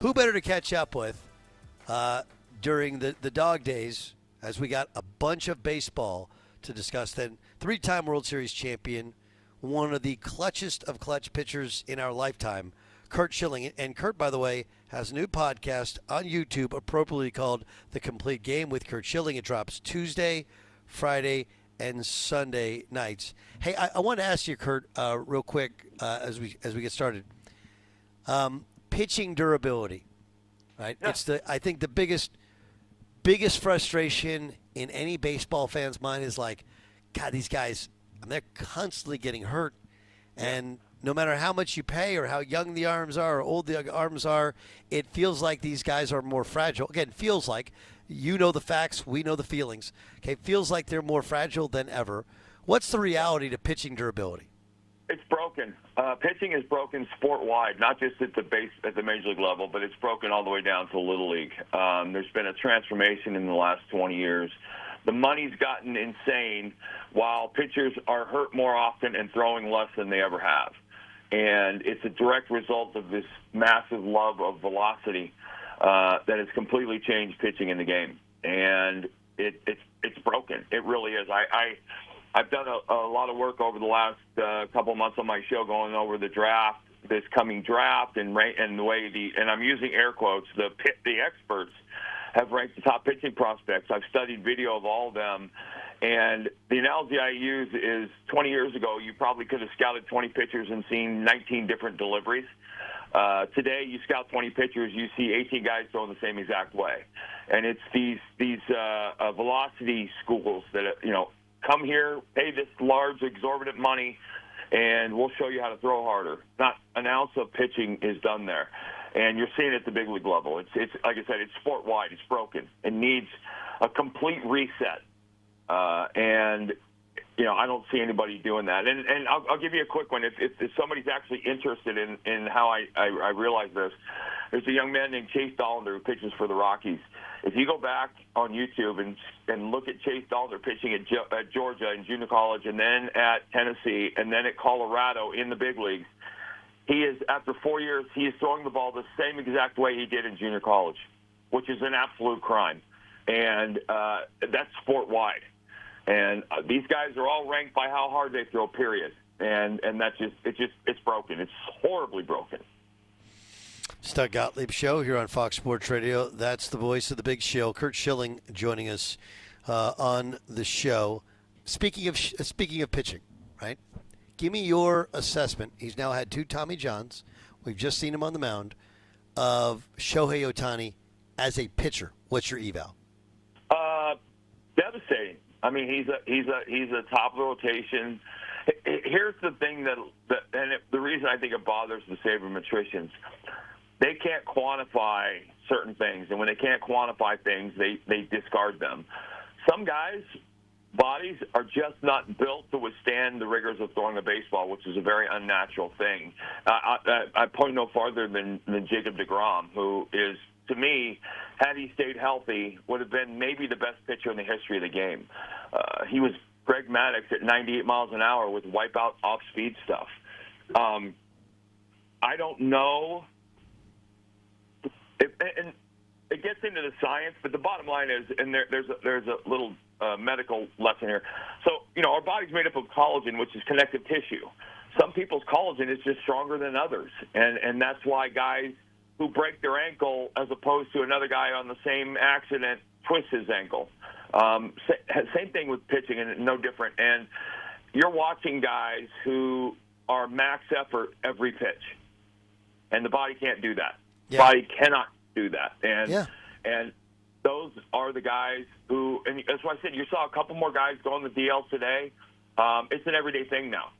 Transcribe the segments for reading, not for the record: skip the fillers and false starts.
Who better to catch up with during the dog days, as we got a bunch of baseball to discuss, than three-time World Series champion, one of the clutchest of clutch pitchers in our lifetime, Curt Schilling. And Curt, by the way, has a new podcast on YouTube appropriately called The Complete Game with Curt Schilling. It drops Tuesday, Friday, and Sunday nights. Hey, I want to ask you, Curt, real quick as we get started. Pitching durability, right? Yeah. It's I think the biggest frustration in any baseball fan's mind is like, God, these guys, they're constantly getting hurt, and no matter how much you pay or how young the arms are or old the arms are, it feels like these guys are more fragile. Again, feels like, you know the facts, we know the feelings. Okay, feels like they're more fragile than ever. What's the reality to pitching durability? It's broken. Pitching is broken sport-wide, not just at the major league level, but it's broken all the way down to Little League. There's been a transformation in the last 20 years. The money's gotten insane, while pitchers are hurt more often and throwing less than they ever have. And it's a direct result of this massive love of velocity that has completely changed pitching in the game. And it's broken. It really is. I've done a lot of work over the last couple of months on my show, going over the draft, this coming draft, and the way and I'm using air quotes, the experts have ranked the top pitching prospects. I've studied video of all of them, and the analogy I use is 20 years ago, you probably could have scouted 20 pitchers and seen 19 different deliveries. Today, you scout 20 pitchers, you see 18 guys throwing the same exact way. And it's these velocity schools that, come here, pay this large, exorbitant money, and we'll show you how to throw harder. Not an ounce of pitching is done there. And you're seeing it at the big league level. It's like I said, it's sport-wide. It's broken. It needs a complete reset. And I don't see anybody doing that. And I'll give you a quick one. If somebody's actually interested in how I realize this, there's a young man named Chase Dollander who pitches for the Rockies. If you go back on YouTube and look at Chase Dollander pitching at Georgia in junior college, and then at Tennessee, and then at Colorado in the big leagues, he is, after 4 years, he is throwing the ball the same exact way he did in junior college, which is an absolute crime. And that's sport-wide. And these guys are all ranked by how hard they throw, period. And that's it's broken. It's horribly broken. It's Doug Gottlieb Show here on Fox Sports Radio. That's the voice of the big show. Curt Schilling joining us on the show. Speaking of pitching, right? Give me your assessment. He's now had 2 Tommy Johns. We've just seen him on the mound, of Shohei Ohtani as a pitcher. What's your eval? Devastating. I mean, he's a top of the rotation. Here's the thing the reason I think it bothers the sabermetricians. They can't quantify certain things, and when they can't quantify things, they discard them. Some guys' bodies are just not built to withstand the rigors of throwing a baseball, which is a very unnatural thing. I point no farther than Jacob deGrom, who is, to me, had he stayed healthy, would have been maybe the best pitcher in the history of the game. He was Greg Maddux at 98 miles an hour with wipeout off-speed stuff. I don't know. And it gets into the science, but the bottom line is, and there's a little medical lesson here. So, our body's made up of collagen, which is connective tissue. Some people's collagen is just stronger than others, and that's why guys who break their ankle, as opposed to another guy on the same accident, twists his ankle. Same thing with pitching, and no different. And you're watching guys who are max effort every pitch, and the body can't do that. Yeah. Body cannot do that. And those are the guys who, and that's why I said you saw a couple more guys go on the DL today. It's an everyday thing now.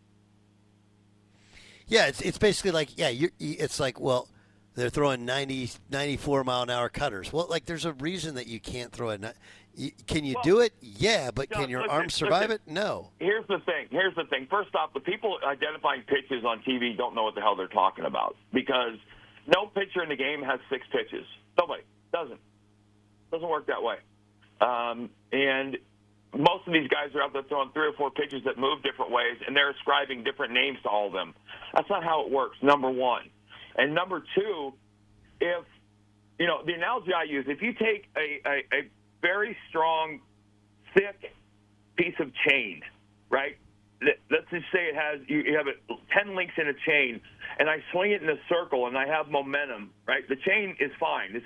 Yeah, it's basically like, it's like, well, they're throwing 94 mile an hour cutters. Well, like, there's a reason that you can't throw it. Can you do it? Yeah, but can your arms survive it? No. Here's the thing. First off, the people identifying pitches on TV don't know what the hell they're talking about, because no pitcher in the game has 6 pitches. Nobody. Doesn't work that way. And most of these guys are out there throwing 3 or 4 pitches that move different ways, and they're ascribing different names to all of them. That's not how it works, number one. And number two, if the analogy I use, if you take a very strong, thick piece of chain, right? Let's just say you have 10 links in a chain, and I swing it in a circle, and I have momentum, right? The chain is fine.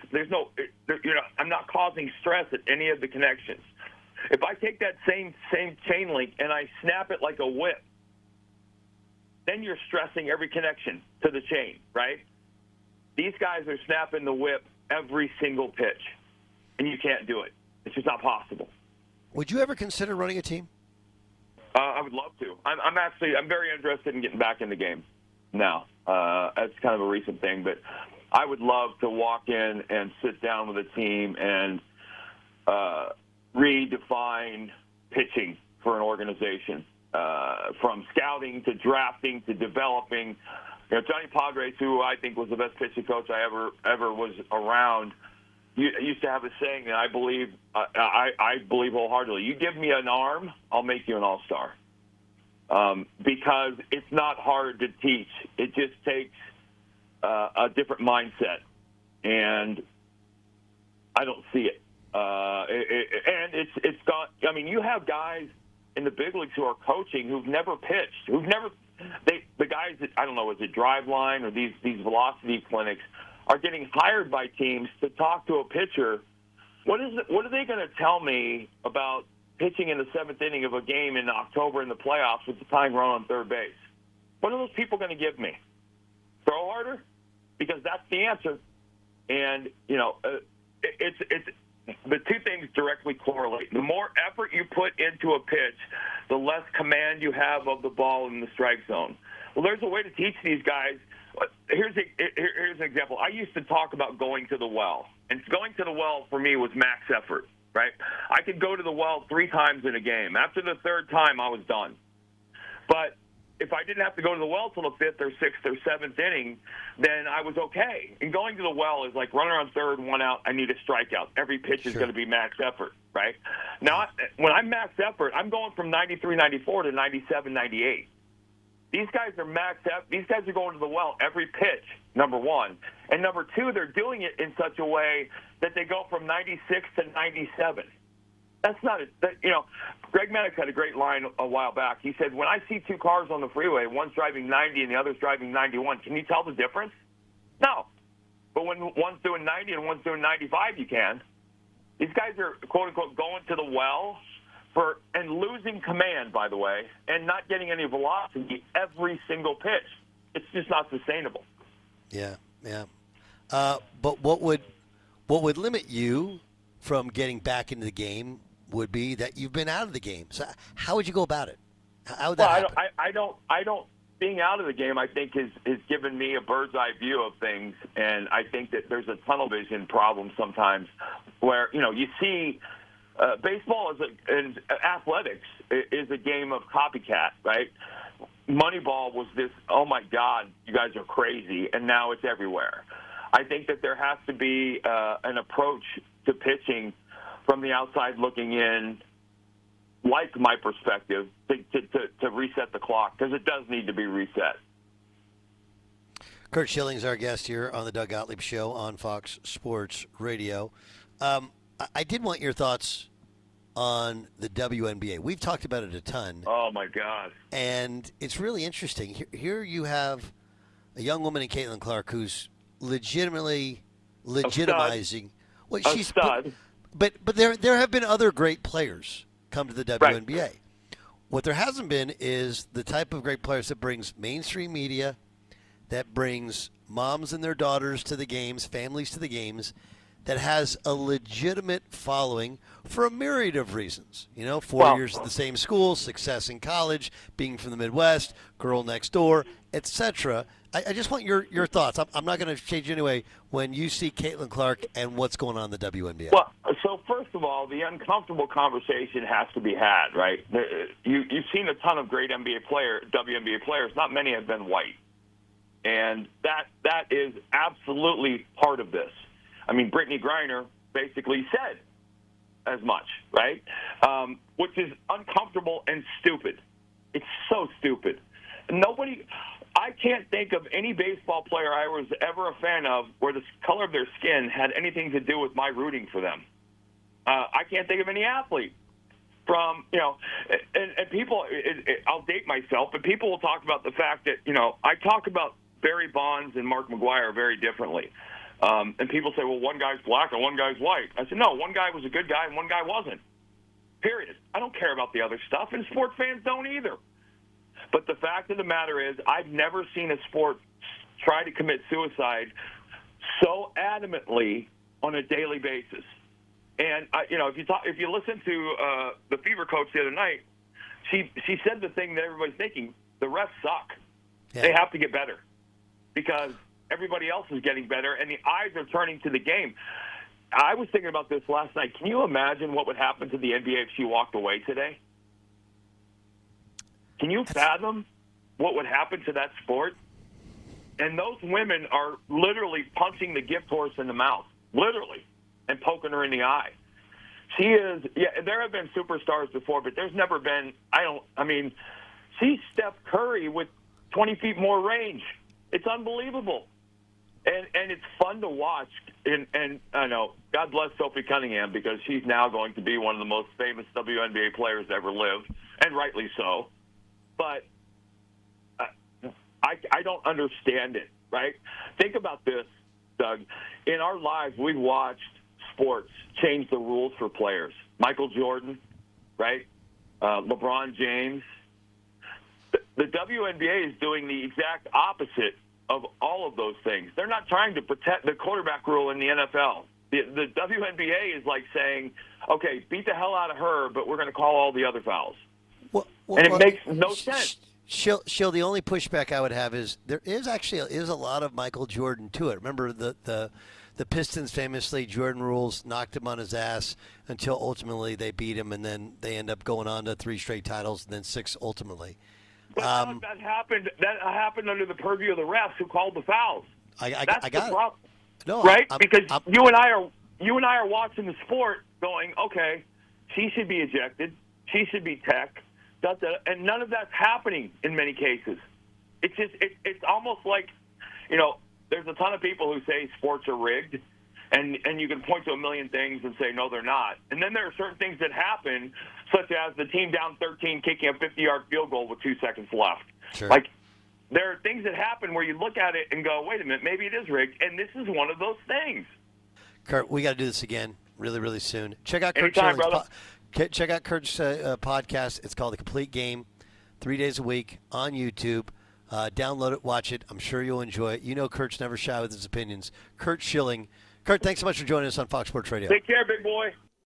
I'm not causing stress at any of the connections. If I take that same chain link and I snap it like a whip, then you're stressing every connection to the chain, right? These guys are snapping the whip every single pitch, and you can't do it. It's just not possible. Would you ever consider running a team? I would love to. I'm very interested in getting back in the game now. That's kind of a recent thing, but I would love to walk in and sit down with a team and redefine pitching for an organization, from scouting to drafting to developing. Johnny Padres, who I think was the best pitching coach I ever was around, used to have a saying that I believe wholeheartedly. You give me an arm, I'll make you an all-star. Because it's not hard to teach. It just takes a different mindset, and I don't see it. And it's gone. I mean, you have guys in the big leagues who are coaching who've never pitched, the guys that, I don't know, is it Driveline or these velocity clinics, are getting hired by teams to talk to a pitcher. What are they going to tell me about pitching in the seventh inning of a game in October in the playoffs with the tying run on third base? What are those people going to give me? Throw harder? Because that's the answer. And, it's the two things directly correlate. The more effort you put into a pitch, the less command you have of the ball in the strike zone. Well, there's a way to teach these guys. Here's an example. I used to talk about going to the well, and going to the well for me was max effort, right? I could go to the well 3 times in a game. After the third time, I was done. But if I didn't have to go to the well till the 5th or 6th or 7th inning, then I was okay. And going to the well is like runner on third, 1 out, I need a strikeout. Every pitch is going to be max effort, right? Now, when I'm max effort, I'm going from 93, 94 to 97, 98. These guys are maxed up. These guys are going to the well every pitch, number one. And number two, they're doing it in such a way that they go from 96 to 97. That's not Greg Maddux had a great line a while back. He said, when I see 2 cars on the freeway, one's driving 90 and the other's driving 91, can you tell the difference? No. But when one's doing 90 and one's doing 95, you can. These guys are, quote-unquote, going to the well and losing command, by the way, and not getting any velocity every single pitch. It's just not sustainable. Yeah. But what would limit you from getting back into the game would be that you've been out of the game. So how would you go about it? How would that happen? I don't. Being out of the game, I think, has given me a bird's eye view of things, and I think that there's a tunnel vision problem sometimes, where you see baseball and athletics is a game of copycat, right? Moneyball was this, oh my God, you guys are crazy, and now it's everywhere. I think that there has to be an approach to pitching from the outside looking in, like my perspective, to reset the clock, because it does need to be reset. Curt Schilling is our guest here on the Doug Gottlieb Show on Fox Sports Radio. I did want your thoughts on the WNBA. We've talked about it a ton. Oh, my God. And it's really interesting. Here you have a young woman in Caitlin Clark who's legitimately legitimizing what she's stud. But there have been other great players come to the WNBA. Right. What there hasn't been is the type of great players that brings mainstream media, that brings moms and their daughters to the games, families to the games, that has a legitimate following for a myriad of reasons. 4 years at the same school, success in college, being from the Midwest, girl next door, etc. I just want your thoughts. I'm not going to change anyway when you see Caitlin Clark and what's going on in the WNBA. Well, so first of all, the uncomfortable conversation has to be had, right? You've seen a ton of great WNBA players. Not many have been white. And that is absolutely part of this. I mean, Brittany Griner basically said as much, right? Which is uncomfortable and stupid. It's so stupid. I can't think of any baseball player I was ever a fan of where the color of their skin had anything to do with my rooting for them. I can't think of any athlete from, and people, I'll date myself, but people will talk about the fact that, I talk about Barry Bonds and Mark McGwire very differently. And people say, well, one guy's black and one guy's white. I said, no, one guy was a good guy and one guy wasn't. Period. I don't care about the other stuff, and sports fans don't either. But the fact of the matter is, I've never seen a sport try to commit suicide so adamantly on a daily basis. And if you listen to the Fever coach the other night, she said the thing that everybody's thinking: the refs suck. Yeah. They have to get better because everybody else is getting better, and the eyes are turning to the game. I was thinking about this last night. Can you imagine what would happen to the NBA if she walked away today? Can you fathom what would happen to that sport? And those women are literally punching the gift horse in the mouth, literally, and poking her in the eye. She is, there have been superstars before, but there's never been, she's Steph Curry with 20 feet more range. It's unbelievable. And it's fun to watch. And I know, God bless Sophie Cunningham, because she's now going to be one of the most famous WNBA players to ever live, and rightly so. But I don't understand it, right? Think about this, Doug. In our lives, we've watched sports change the rules for players. Michael Jordan, right? LeBron James. The WNBA is doing the exact opposite of all of those things. They're not trying to protect the quarterback rule in the NFL. The WNBA is like saying, okay, beat the hell out of her, but we're going to call all the other fouls. And it makes no sense. Shill, the only pushback I would have is there is a lot of Michael Jordan to it. Remember the Pistons famously, Jordan rules knocked him on his ass until ultimately they beat him, and then they end up going on to 3 straight titles and then 6 ultimately. But that happened. That happened under the purview of the refs who called the fouls. That's the problem. No, right? Because you and I are watching the sport, going, okay, she should be ejected, she should be tech, and none of that's happening in many cases. It's just it's almost like, there's a ton of people who say sports are rigged, and you can point to a million things and say, no, they're not. And then there are certain things that happen, such as the team down 13 kicking a 50-yard field goal with 2 seconds left. Sure. Like, there are things that happen where you look at it and go, wait a minute, maybe it is rigged, and this is one of those things. Kurt, we got to do this again really, really soon. Check out Curt Anytime, Schilling's brother. Check out Kurt's podcast. It's called The Complete Game, 3 days a week on YouTube. Download it, watch it. I'm sure you'll enjoy it. You know Kurt's never shy with his opinions. Curt Schilling. Curt, thanks so much for joining us on Fox Sports Radio. Take care, big boy.